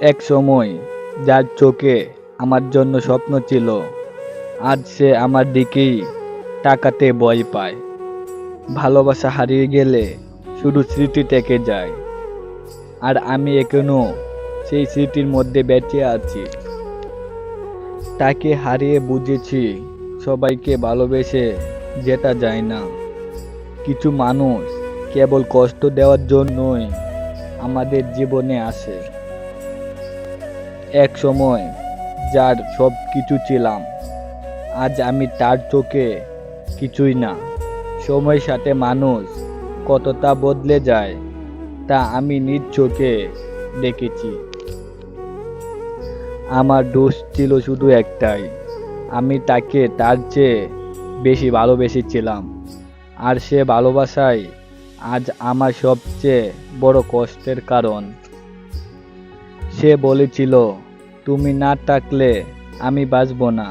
এক সময় যার চোখে আমার জন্য স্বপ্ন ছিল, আজ সে আমার দিকেই তাকাতে ভয় পায়। ভালোবাসা হারিয়ে গেলে শুধু স্মৃতি থেকে যায়, আর আমি এখনো সেই স্মৃতির মধ্যে বেঁচে আছি। তাকে হারিয়ে বুঝেছি সবাইকে ভালোবেসে যেতে যায় না। কিছু মানুষ কেবল কষ্ট দেওয়ার জন্যই আমাদের জীবনে আসে। এক সময় যার সব কিছু ছিলাম, আজ আমি তার চোখে কিছুই না। সময়ের সাথে মানুষ কতটা বদলে যায় তা আমি নিজ চোখে দেখেছি। আমার দোষ ছিল শুধু একটাই, আমি তাকে তার চেয়ে বেশি ভালোবেসেছিলাম। আর সে ভালোবাসাই আজ আমার সবচেয়ে বড় কষ্টের কারণ। সে বলেছিল, তুমি না থাকলে আমি বাঁচব না।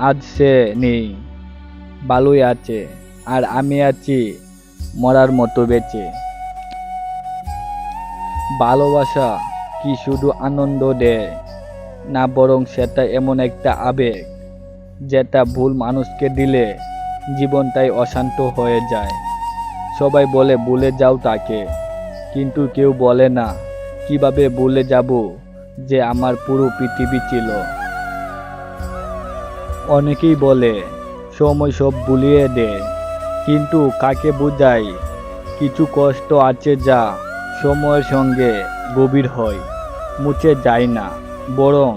আজ সে নেই, ভালোই আছে, আর আমি আছি মরার মতো বেঁচে। ভালোবাসা কি শুধু আনন্দ দেয় না, বরং সেটা এমন একটা আবেগ যেটা ভুল মানুষকে দিলে জীবনটাই অশান্ত হয়ে যায়। সবাই বলে ভুলে যাও তাকে, কিন্তু কেউ বলে না কিভাবে ভুলে যাব যে আমার পুরো পৃথিবী ছিল। অনেকেই বলে সময় সব ভুলিয়ে দেয়, কিন্তু কাকে বোঝায় কিছু কষ্ট আছে যা সময়ের সঙ্গে গভীর হয়, মুছে যায় না, বরং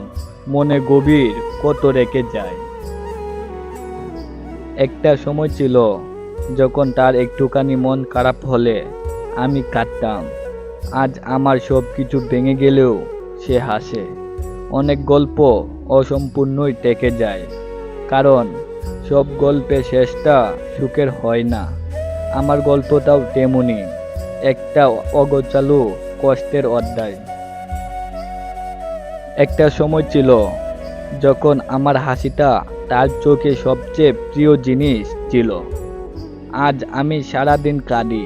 মনে গভীর ক্ষত রেখে যায়। একটা সময় ছিল যখন তার একটুখানি মন খারাপ হলে আমি কাঁদতাম। আজ আমার সব কিছু ভেঙে গেলেও সে হাসে। অনেক গল্প অসম্পূর্ণই থেকে যায়, কারণ সব গল্পের শেষটা সুখের হয় না। আমার গল্পটাও তেমনি, একটা অগোছালো কষ্টের অধ্যায়। একটা সময় ছিল যখন আমার হাসিটা তার চোখে সবচেয়ে প্রিয় জিনিস ছিল। আজ আমি সারাদিন কাঁদি,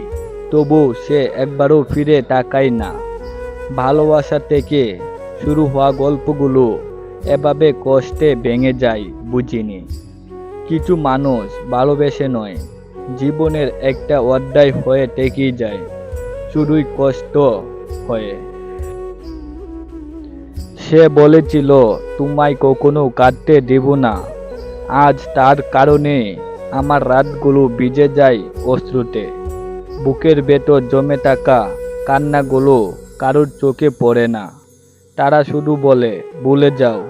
তবু সে একবারও ফিরে তাকায় না। ভালোবাসা থেকে শুরু হওয়া গল্পগুলো এভাবে কষ্টে ভেঙে যায় বুঝিনি। কিছু মানুষ ভালোবেসে নয়, জীবনের একটা অধ্যায় হয়ে থেকেই যায়, শুধুই কষ্ট হয়ে। সে বলেছিল, তোমায় কখনো কাঁদতে দেব না। আজ তার কারণে আমার রাতগুলো ভিজে যায় অশ্রুতে। বুকের ভেতর জমে থাকা কান্নাগুলো কারোর চোখে পড়ে না। তারা শুধু বলে ভুলে যাও,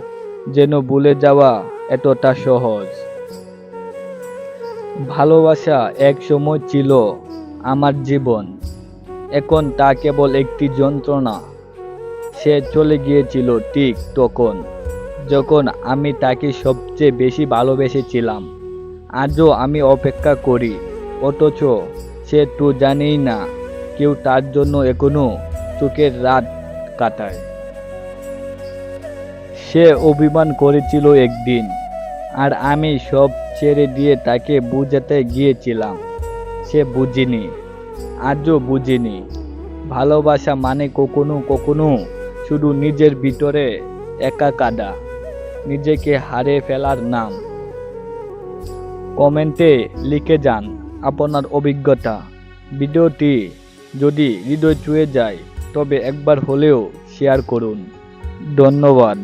যেন ভুলে যাওয়া এতটা সহজ। ভালোবাসা এক সময় ছিল আমার জীবন, এখন তা কেবল একটি যন্ত্রণা। সে চলে গিয়েছিল ঠিক তখন যখন আমি তাকে সবচেয়ে বেশি ভালোবেসেছিলাম। আজও আমি অপেক্ষা করি, অথচ সে তো জানেই না কেউ তার জন্য এখনো চোখের রাত কাটায়। সে অভিমান করেছিল একদিন, আর আমি সব ছেড়ে দিয়ে তাকে বুঝাতে গিয়েছিলাম। সে বুঝিনি, আজও বুঝিনি। ভালোবাসা মানে কখনো কখনো শুধু নিজের ভিতরে একা কাঁদা, নিজেকে হারিয়ে ফেলার নাম। কমেন্টে লিখে যান আপনার অভিজ্ঞতা। ভিডিওটি যদি হৃদয় ছুঁয়ে যায় তবে একবার হলেও শেয়ার করুন। ধন্যবাদ।